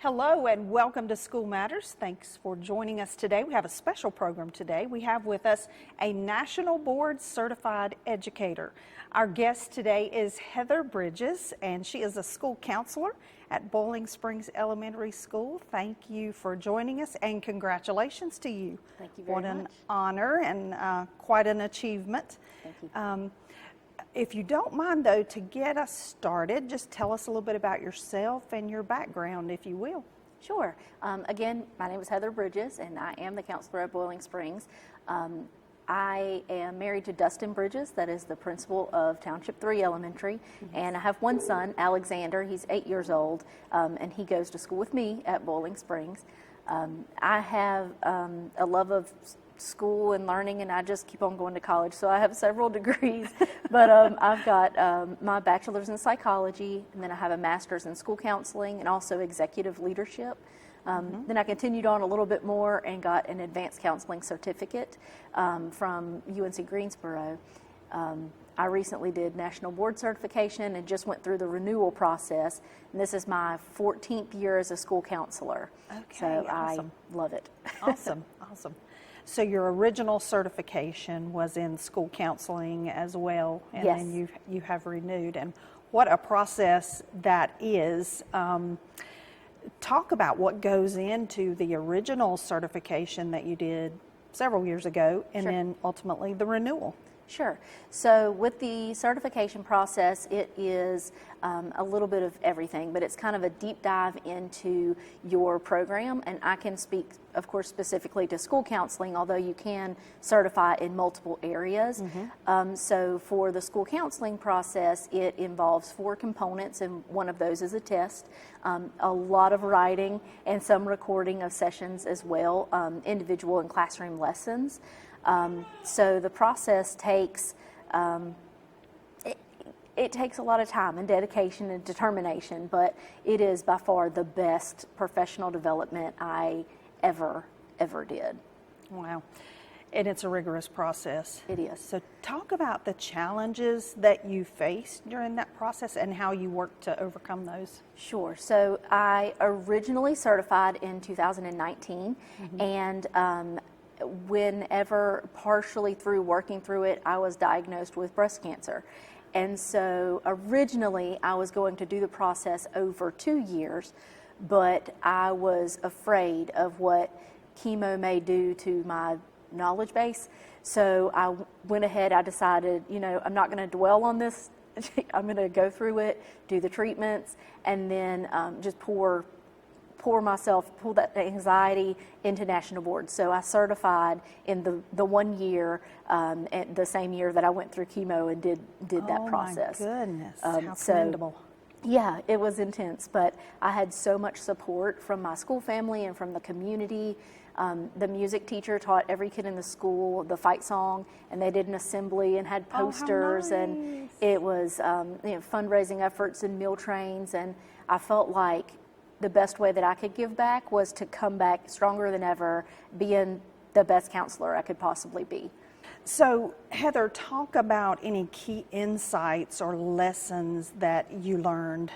Hello and welcome to School Matters. Thanks for joining us today. We have a special program today. We have with us a National Board Certified Educator. Our guest today is Heather Bridges, and she is a school counselor at Boiling Springs Elementary School. Thank you for joining us and congratulations to you. Thank you very much. What an honor and quite an achievement. Thank you. If you don't mind, though, to get us started, just tell us a little bit about yourself and your background, if you will. Sure. Again, my name is Heather Bridges, and I am the counselor at Boiling Springs. I am married to Dustin Bridges, that is the principal of Township 3 Elementary, and I have one son, Alexander. He's 8 years old, and he goes to school with me at Boiling Springs. I have a love of school and learning, and I just keep on going to college, so I have several degrees, but I've got my bachelor's in psychology, and then I have a master's in school counseling and also executive leadership. Then I continued on a little bit more and got an advanced counseling certificate from UNC Greensboro. I recently did National Board Certification and just went through the renewal process, and this is my 14th year as a school counselor. Okay, so awesome. I love it. Awesome, awesome. So your original certification was in school counseling as well, and Yes. then you have renewed, and what a process that is. Talk about what goes into the original certification that you did several years ago, and Sure. then ultimately the renewal. Sure. So with the certification process, it is a little bit of everything, but it's kind of a deep dive into your program. And I can speak, of course, specifically to school counseling, although you can certify in multiple areas. So for the school counseling process, it involves 4 components, and one of those is a test. A lot of writing and some recording of sessions as well, individual and classroom lessons. So the process takes, it takes a lot of time and dedication and determination, but it is by far the best professional development I ever did. Wow. And it's a rigorous process. It is. So talk about the challenges that you faced during that process and how you worked to overcome those. Sure. So I originally certified in 2019, and whenever partially through working through it, I was diagnosed with breast cancer. And so originally I was going to do the process over 2 years, but I was afraid of what chemo may do to my knowledge base. So I went ahead, I decided, I'm not going to dwell on this. I'm going to go through it, do the treatments, and then just pull that anxiety into National Board. So I certified in the 1 year, and the same year that I went through chemo and did that process. Oh my goodness, how So, commendable. yeah, it was intense, but I had so much support from my school family and from the community. The music teacher taught every kid in the school the fight song, and they did an assembly and had posters, how and nice. it was fundraising efforts and meal trains, and I felt like the best way that I could give back was to come back stronger than ever, being the best counselor I could possibly be. So Heather, talk about any key insights or lessons that you learned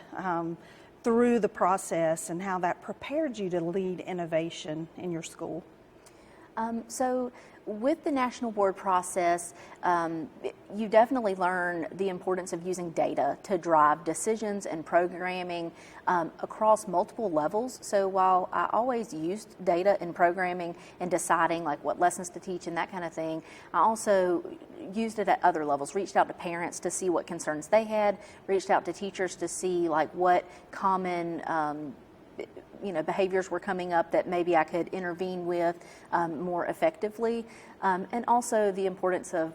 through the process and how that prepared you to lead innovation in your school. So with the National Board process, you definitely learn the importance of using data to drive decisions and programming across multiple levels. So while I always used data in programming and deciding like what lessons to teach and that kind of thing, I also used it at other levels, reached out to parents to see what concerns they had, reached out to teachers to see like what common behaviors were coming up that maybe I could intervene with more effectively, and also the importance of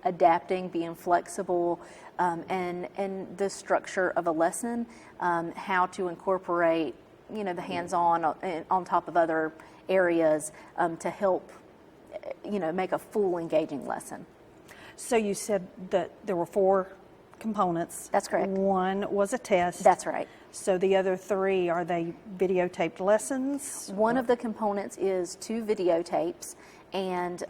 adapting, being flexible, and the structure of a lesson, how to incorporate the hands-on on top of other areas to help make a full engaging lesson. So you said that there were 4 components. That's correct. One was a test. That's right. So the other 3, are they videotaped lessons? One of the components is 2 videotapes, And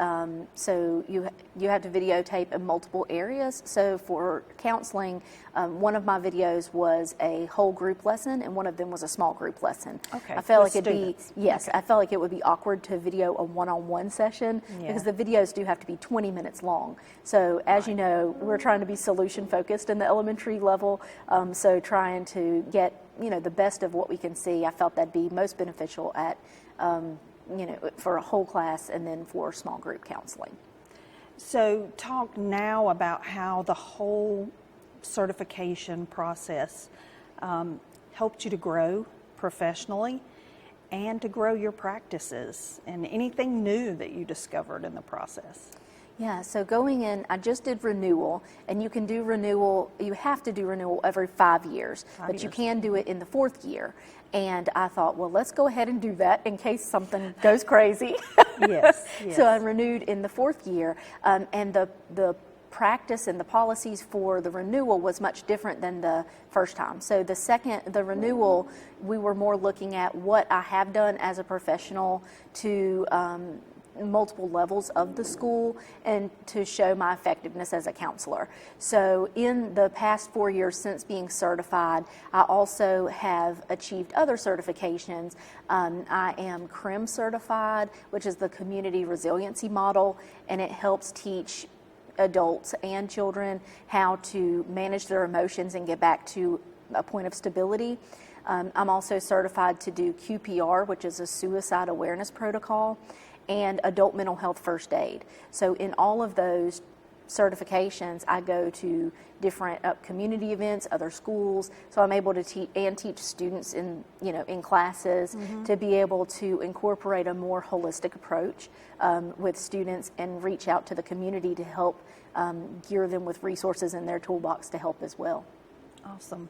so you have to videotape in multiple areas. So for counseling, one of my videos was a whole group lesson, and one of them was a small group lesson. Okay, I felt with like students. I felt like it would be awkward to video a one-on-one session Yeah. because the videos do have to be 20 minutes long. So as you know, we're trying to be solution focused in the elementary level. So trying to get the best of what we can see, I felt that'd be most beneficial at for a whole class and then for small group counseling. So talk now about how the whole certification process helped you to grow professionally and to grow your practices, and anything new that you discovered in the process. Yeah, so going in, I just did renewal, and you can do renewal, you have to do renewal every 5 years, but you can do it in the 4th year. And I thought, well, let's go ahead and do that in case something goes crazy. Yes, yes. So I renewed in the 4th year, and the practice and the policies for the renewal was much different than the first time. So the renewal, we were more looking at what I have done as a professional to multiple levels of the school and to show my effectiveness as a counselor. So in the past 4 years since being certified, I also have achieved other certifications. I am CRIM certified, which is the Community Resiliency Model, and it helps teach adults and children how to manage their emotions and get back to a point of stability. I'm also certified to do QPR, which is a suicide awareness protocol, and adult mental health first aid. So in all of those certifications, I go to different community events, other schools, so I'm able to teach students in classes to be able to incorporate a more holistic approach with students and reach out to the community to help gear them with resources in their toolbox to help as well. Awesome.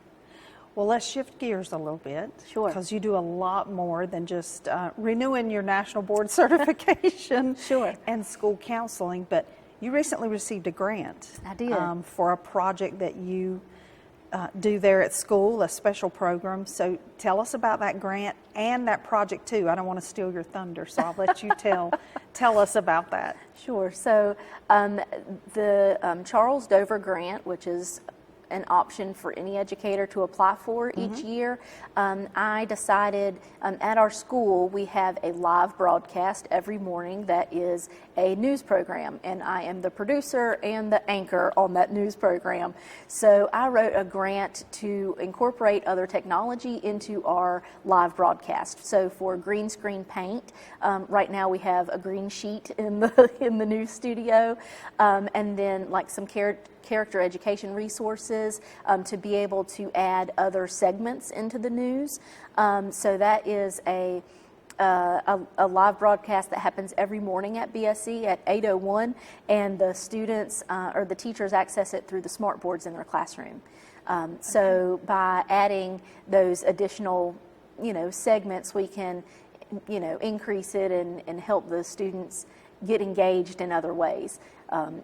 Well, let's shift gears a little bit. Sure. Because you do a lot more than just renewing your national board certification Sure. and school counseling, but you recently received a grant. I did. For a project that you do there at school, a special program. So tell us about that grant and that project too. I don't want to steal your thunder, so I'll let you tell us about that. Sure. So the Charles Dover Grant, which is an option for any educator to apply for each year. I decided at our school we have a live broadcast every morning that is a news program, and I am the producer and the anchor on that news program. So I wrote a grant to incorporate other technology into our live broadcast. So for green screen paint, right now we have a green sheet in the news studio, and then like some character education resources to be able to add other segments into the news. So that is a live broadcast that happens every morning at BSC at 8:01, and the students or the teachers access it through the smart boards in their classroom. So by adding those additional, segments, we can, increase it and help the students get engaged in other ways.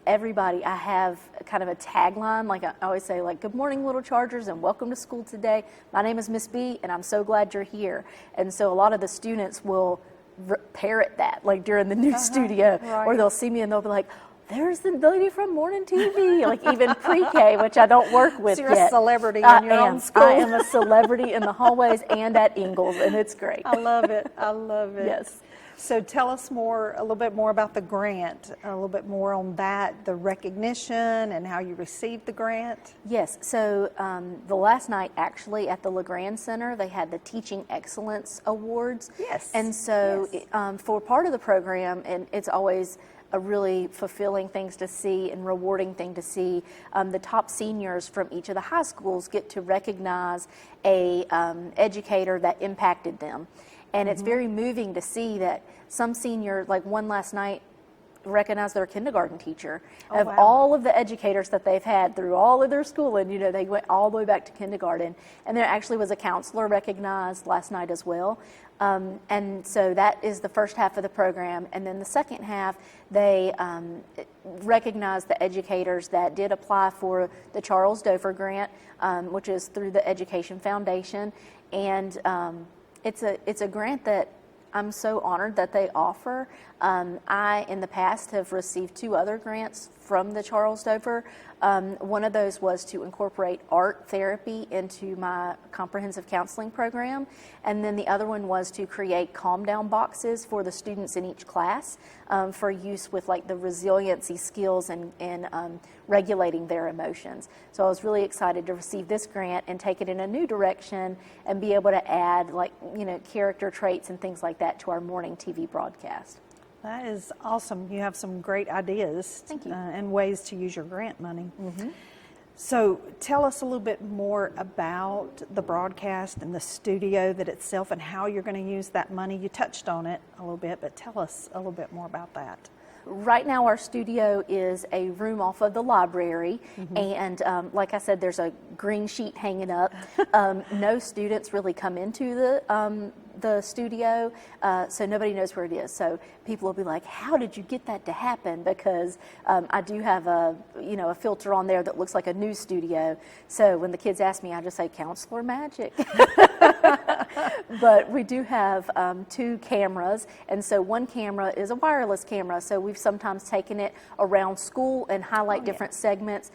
Everybody, I have kind of a tagline, like I always say, like, good morning, little Chargers, and welcome to school today. My name is Miss B, and I'm so glad you're here. And so a lot of the students will parrot that, like during the news studio, right. or they'll see me and they'll be like, there's the lady from Morning TV, like even pre-K, which I don't work with So you're yet. a celebrity in your own school. I am a celebrity in the hallways and at Ingalls, and it's great. I love it. I love it. Yes. So tell us a little bit more about the grant, a little bit more on that, the recognition and how you received the grant. Yes, so the last night actually at the LeGrand Center, they had the Teaching Excellence Awards. Yes. And so Yes. For part of the program, and it's always a really fulfilling things to see and rewarding thing to see, the top seniors from each of the high schools get to recognize a educator that impacted them. And it's very moving to see that some senior, like one last night, recognized their kindergarten teacher. Oh, of wow. all of the educators that they've had through all of their schooling, they went all the way back to kindergarten. And there actually was a counselor recognized last night as well. And so that is the first half of the program. And then the second half, they recognized the educators that did apply for the Charles Dover Grant, which is through the Education Foundation. And it's a grant that I'm so honored that they offer. I, in the past, have received 2 other grants from the Charles Dover. One of those was to incorporate art therapy into my comprehensive counseling program, and then the other one was to create calm down boxes for the students in each class for use with like the resiliency skills and regulating their emotions. So I was really excited to receive this grant and take it in a new direction and be able to add like, character traits and things like that to our morning TV broadcast. That is awesome. You have some great ideas. Thank you. And ways to use your grant money. So tell us a little bit more about the broadcast and the studio that itself and how you're going to use that money. You touched on it a little bit, but tell us a little bit more about that. Right now, our studio is a room off of the library, and like I said, there's a green sheet hanging up. No students really come into the studio, so nobody knows where it is. So people will be like, "How did you get that to happen?" Because I do have a filter on there that looks like a news studio. So when the kids ask me, I just say "Counselor Magic." But we do have 2 cameras, and so one camera is a wireless camera. So we've sometimes taken it around school and highlight different segments.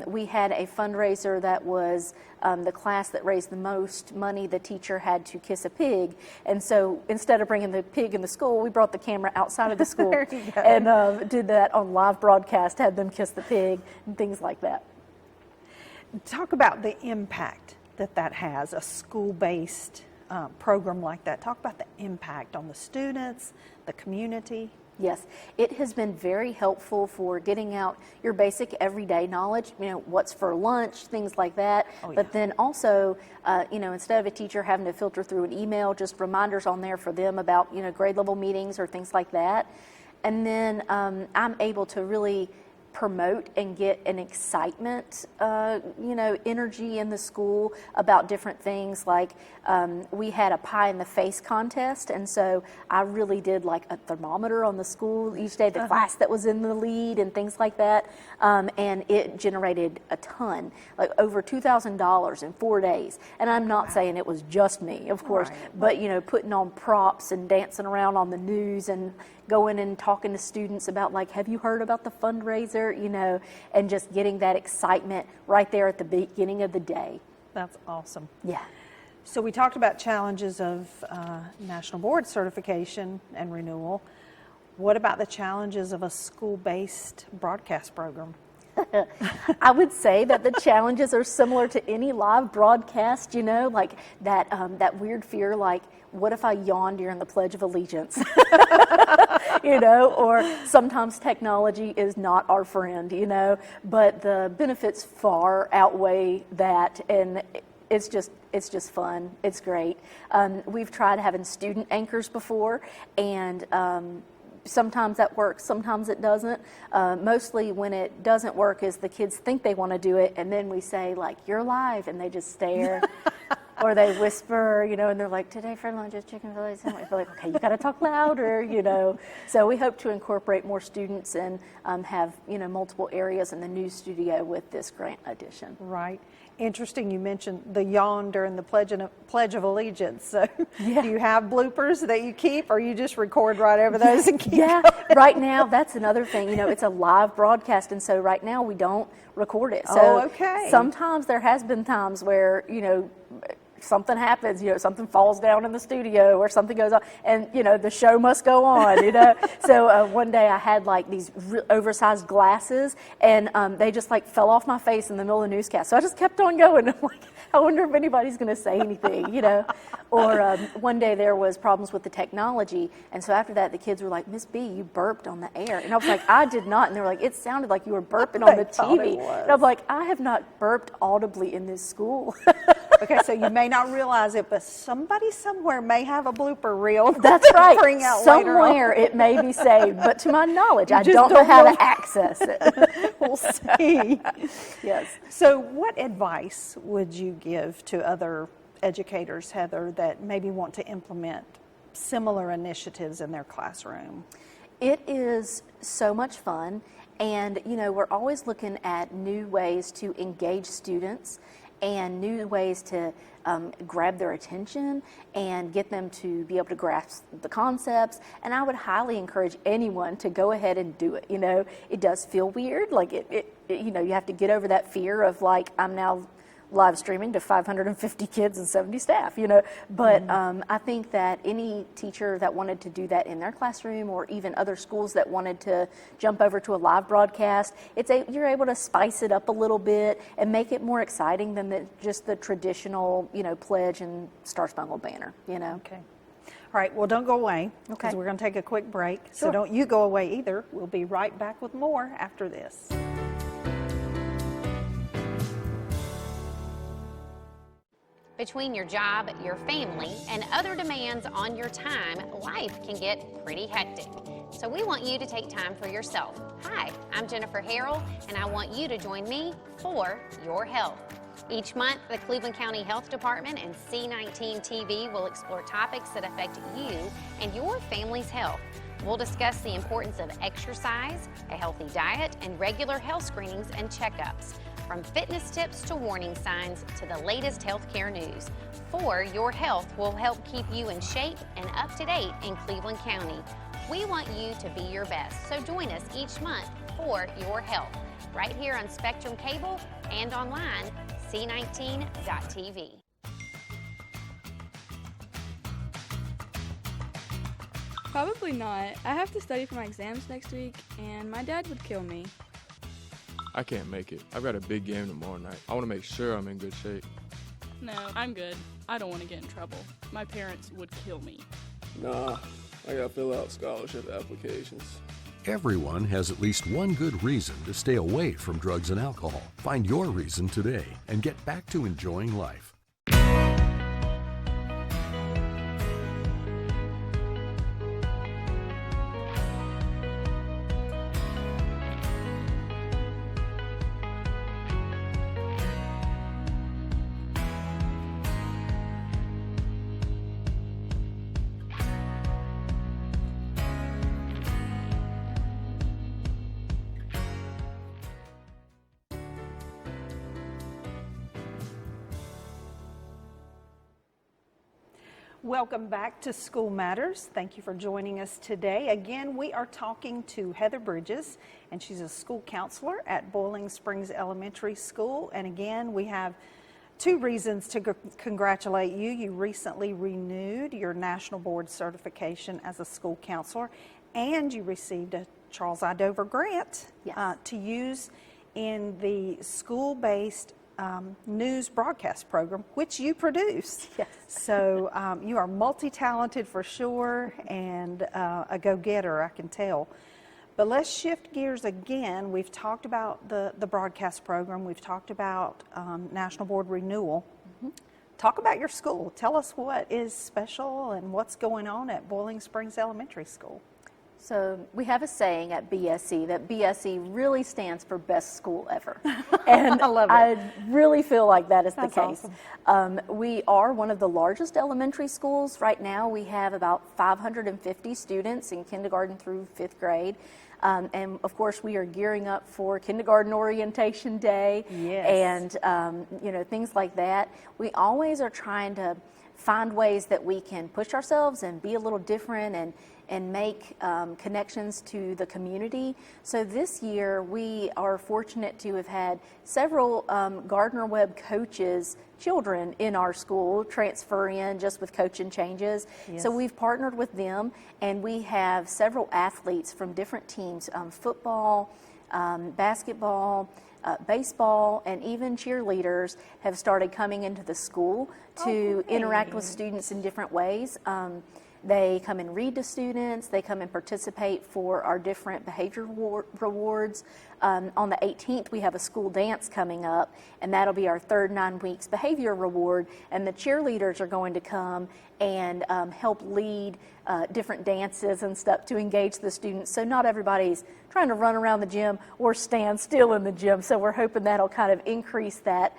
We had a fundraiser that was the class that raised the most money. The teacher had to kiss a pig, and so instead of bringing the pig in the school, we brought the camera outside of the school and did that on live broadcast, had them kiss the pig and things like that. Talk about the impact that has, a school-based program like that. Talk about the impact on the students, the community. Yes, it has been very helpful for getting out your basic everyday knowledge, what's for lunch, things like that. Oh, yeah. But then also, instead of a teacher having to filter through an email, just reminders on there for them about, grade level meetings or things like that. And then I'm able to really promote and get an excitement, energy in the school about different things. Like we had a pie in the face contest, and so I really did like a thermometer on the school each day, the class that was in the lead and things like that, and it generated a ton, like over $2,000 in 4 days. And I'm not saying it was just me, of course, but putting on props and dancing around on the news and going and talking to students about like, have you heard about the fundraiser, and just getting that excitement right there at the beginning of the day. That's awesome. Yeah. So we talked about challenges of National Board certification and renewal. What about the challenges of a school-based broadcast program? I would say that the challenges are similar to any live broadcast, like that weird fear, like, what if I yawn during the Pledge of Allegiance? Or sometimes technology is not our friend, but the benefits far outweigh that, and it's just fun. It's great. We've tried having student anchors before, and sometimes that works, sometimes it doesn't. Mostly when it doesn't work is the kids think they want to do it, and then we say, like, you're live, and they just stare. Or they whisper, and they're like, today for lunch is chicken fillet sandwich. We're like, okay, you got to talk louder, So we hope to incorporate more students and have, multiple areas in the news studio with this grant addition. Right. Interesting you mentioned the yawn during the Pledge of Allegiance. So do you have bloopers that you keep, or you just record right over those and keep going? Right now, that's another thing. It's a live broadcast, and so right now we don't record it. So sometimes there has been times where, something happens, something falls down in the studio or something goes on, and the show must go on. So one day I had like these oversized glasses, and they just like fell off my face in the middle of the newscast. So I just kept on going. I'm like, I wonder if anybody's going to say anything, Or one day there was problems with the technology, and so after that the kids were like, Miss B, you burped on the air, and I was like, I did not, and they were like, it sounded like you were burping on the TV, and I'm like, I have not burped audibly in this school. Okay, so you may not realize it, but somebody somewhere may have a blooper reel. That's right. Bring out somewhere it may be saved, but to my knowledge, I don't know how to access it. We'll see. Yes. So what advice would you give to other educators, Heather, that maybe want to implement similar initiatives in their classroom? It is so much fun, and we're always looking at new ways to engage students and new ways to grab their attention and get them to be able to grasp the concepts. And I would highly encourage anyone to go ahead and do it. You know, it does feel weird, like you know, you have to get over that fear of like, I'm now live streaming to 550 kids and 70 staff, you know. But I think that any teacher that wanted to do that in their classroom, or even other schools that wanted to jump over to a live broadcast, you're able to spice it up a little bit and make it more exciting than just the traditional, you know, pledge and Star Spangled Banner, you know. Okay. All right, well, don't go away, because Okay. we're going to take a quick break. So Sure. don't you go away either. We'll be right back with more after this. Between your job, your family, and other demands on your time, life can get pretty hectic. So we want you to take time for yourself. Hi, I'm Jennifer Harrell, and I want you to join me for Your Health. Each month, the Cleveland County Health Department and C19 TV will explore topics that affect you and your family's health. We'll discuss the importance of exercise, a healthy diet, and regular health screenings and checkups. From fitness tips to warning signs to the latest healthcare news. For Your Health will help keep you in shape and up to date in Cleveland County. We want you to be your best, so join us each month for Your Health, right here on Spectrum Cable and online, c19.tv. Probably not. I have to study for my exams next week, and my dad would kill me. I can't make it. I've got a big game tomorrow night. I want to make sure I'm in good shape. No, I'm good. I don't want to get in trouble. My parents would kill me. Nah, I gotta fill out scholarship applications. Everyone has at least one good reason to stay away from drugs and alcohol. Find your reason today and get back to enjoying life. Welcome back to School Matters. Thank you for joining us today. Again, we are talking to Heather Bridges, and she's a school counselor at Boiling Springs Elementary School. And again, we have two reasons to congratulate you. You recently renewed your National Board certification as a school counselor, and you received a Charles I. Dover grant Yes. to use in the school-based news broadcast program, which you produce. Yes. So you are multi-talented for sure, and a go-getter, I can tell. But let's shift gears again. We've talked about the broadcast program. We've talked about National Board renewal. Talk about your school. Tell us what is special and what's going on at Boiling Springs Elementary School. So we have a saying at BSE that BSE really stands for best school ever. And I love it. I really feel like that is That's the case. We are one of the largest elementary schools. Right now we have about 550 students in kindergarten through 5th grade. And of course we are gearing up for kindergarten orientation day. Yes. And you know, things like that. We always are trying to find ways that we can push ourselves and be a little different and make connections to the community. So this year we are fortunate to have had several Gardner Webb coaches, children in our school transfer in just with coaching changes. Yes. So we've partnered with them, and we have several athletes from different teams, football, basketball, baseball, and even cheerleaders have started coming into the school to interact with students in different ways. They come and read to students. They come and participate for our different behavior rewards. On the 18th, we have a school dance coming up, and that'll be our third 9 weeks behavior reward. And the cheerleaders are going to come and help lead different dances and stuff to engage the students. So not everybody's trying to run around the gym or stand still in the gym. So we're hoping that'll kind of increase that,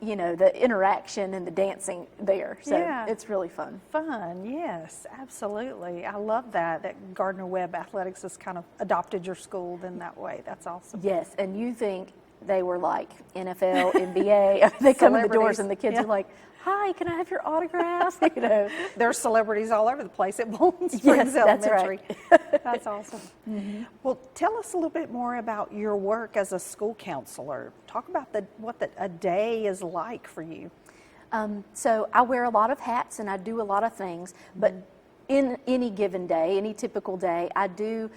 you know, the interaction and the dancing there. So Yeah. it's really fun. Fun, yes, absolutely. I love that Gardner Webb Athletics has kind of adopted your school in that way. That's awesome. Yes, and you think they were like NFL, NBA. They come in the doors Celebrities. and the kids Yeah. are like, "Hi, can I have your autograph?" You know. There's celebrities all over the place at Bowling Springs that's Elementary. right. That's awesome. Well, tell us a little bit more about your work as a school counselor. Talk about what a day is like for you. So I wear a lot of hats and I do a lot of things, but in any given day, any typical day, I do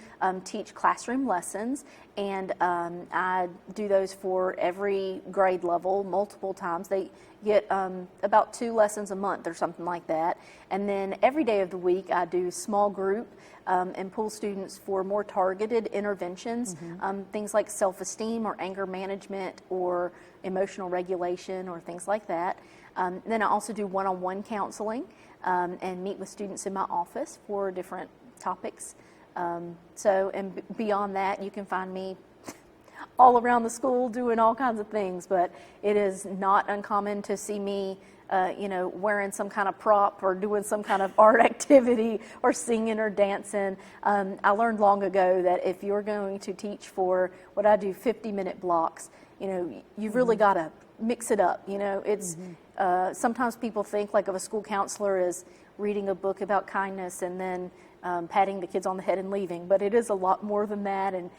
teach classroom lessons, and I do those for every grade level multiple times. They get about 2 lessons a month or something like that. And then every day of the week, I do small group and pull students for more targeted interventions, things like self-esteem or anger management or emotional regulation or things like that. Then I also do one-on-one counseling and meet with students in my office for different topics. And beyond that, you can find me all around the school doing all kinds of things, but it is not uncommon to see me wearing some kind of prop or doing some kind of art activity or singing or dancing. I learned long ago that if you're going to teach for what I do 50-minute blocks, you've really got to mix it up. It's sometimes people think like of a school counselor as reading a book about kindness and then patting the kids on the head and leaving, but it is a lot more than that, and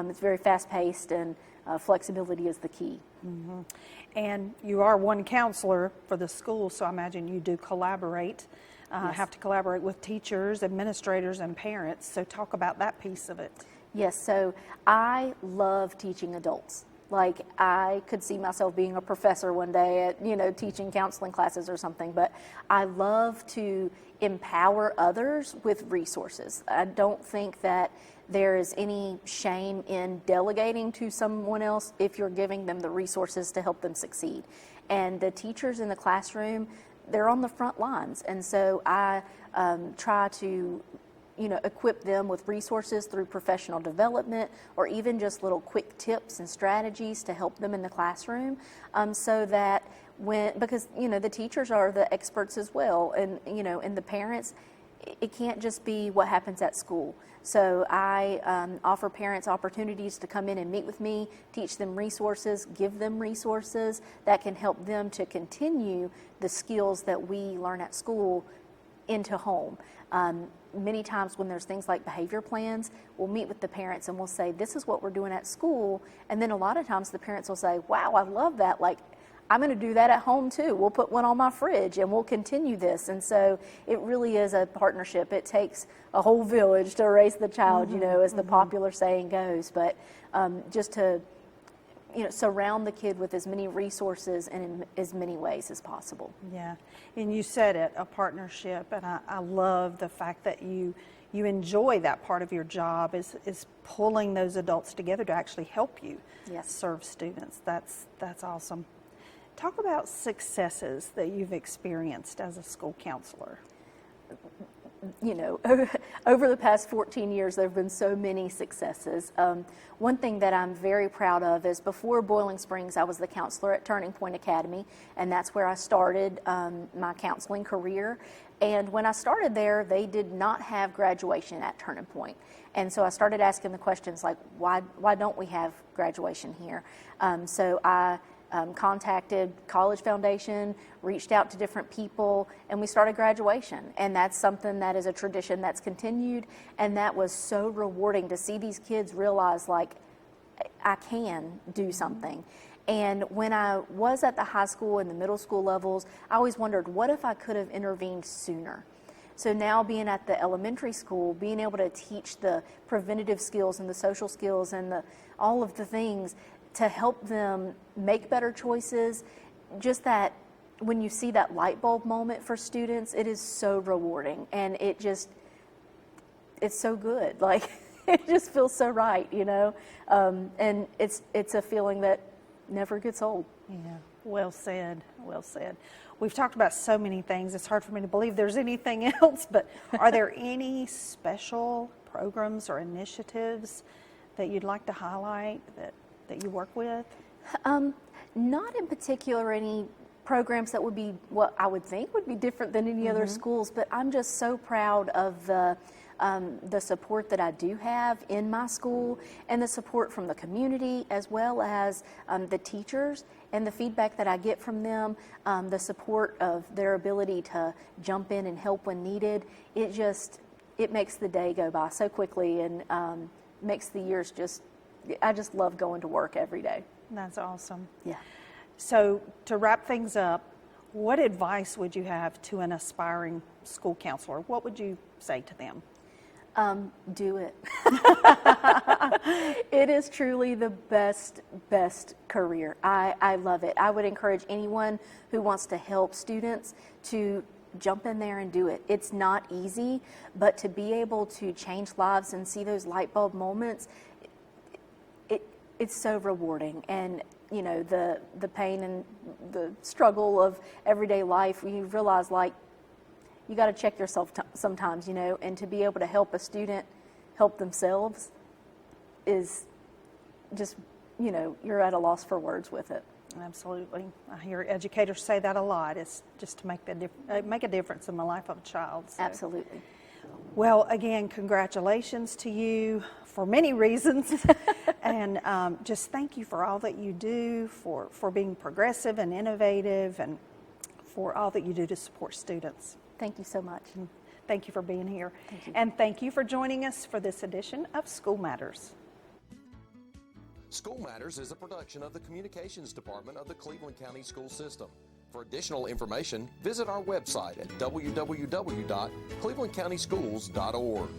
it's very fast-paced, and flexibility is the key. And you are one counselor for the school, so I imagine you do collaborate, have to collaborate with teachers, administrators, and parents. So talk about that piece of it. Yes, so I love teaching adults. Like, I could see myself being a professor one day at, teaching counseling classes or something, but I love to empower others with resources. I don't think that there is any shame in delegating to someone else if you're giving them the resources to help them succeed. And the teachers in the classroom, they're on the front lines, and so I try to equip them with resources through professional development or even just little quick tips and strategies to help them in the classroom, so that because the teachers are the experts as well, and and the parents, it can't just be what happens at school. So I offer parents opportunities to come in and meet with me, teach them resources, give them resources that can help them to continue the skills that we learn at school into home. Many times when there's things like behavior plans, we'll meet with the parents and we'll say, this is what we're doing at school. And then a lot of times the parents will say, wow, I love that. Like, I'm going to do that at home too. We'll put one on my fridge and we'll continue this. And so it really is a partnership. It takes a whole village to raise the child, as the popular saying goes. But just to surround the kid with as many resources and in as many ways as possible. Yeah, and you said it, a partnership, and I love the fact that you enjoy that part of your job is pulling those adults together to actually help you serve students. That's awesome. Talk about successes that you've experienced as a school counselor. Over the past 14 years, there have been so many successes. One thing that I'm very proud of is before Boiling Springs, I was the counselor at Turning Point Academy, and that's where I started my counseling career. And when I started there, they did not have graduation at Turning Point. And so I started asking the questions like, why don't we have graduation here? So I contacted College Foundation, reached out to different people, and we started graduation. And that's something that is a tradition that's continued, and that was so rewarding to see these kids realize, like, I can do something. And when I was at the high school and the middle school levels, I always wondered, what if I could have intervened sooner? So now being at the elementary school, being able to teach the preventative skills and the social skills and all of the things to help them make better choices, just that when you see that light bulb moment for students, it is so rewarding, and it's so good. Like, it just feels so right, and it's a feeling that never gets old. Yeah, well said, well said. We've talked about so many things, it's hard for me to believe there's anything else, but are there any special programs or initiatives that you'd like to highlight that you work with? Not in particular any programs that would be what I would think would be different than any other schools, but I'm just so proud of the the support that I do have in my school and the support from the community, as well as the teachers and the feedback that I get from them, the support of their ability to jump in and help when needed, it makes the day go by so quickly and makes the years I just love going to work every day. That's awesome. Yeah. So to wrap things up, what advice would you have to an aspiring school counselor? What would you say to them? Do it. It is truly the best career. I love it. I would encourage anyone who wants to help students to jump in there and do it. It's not easy, but to be able to change lives and see those light bulb moments, it's so rewarding. And you know, the pain and the struggle of everyday life, you realize, like, you got to check yourself sometimes, you know, and to be able to help a student help themselves is just, you know, you're at a loss for words with it. Absolutely. I hear educators say that a lot. It's just to make a difference in the life of a child. So. Absolutely. Well, again, congratulations to you for many reasons. And just thank you for all that you do, for being progressive and innovative, and for all that you do to support students. Thank you so much. Thank you for being here. Thank you. And thank you for joining us for this edition of School Matters. School Matters is a production of the Communications Department of the Cleveland County School System. For additional information, visit our website at www.clevelandcountyschools.org.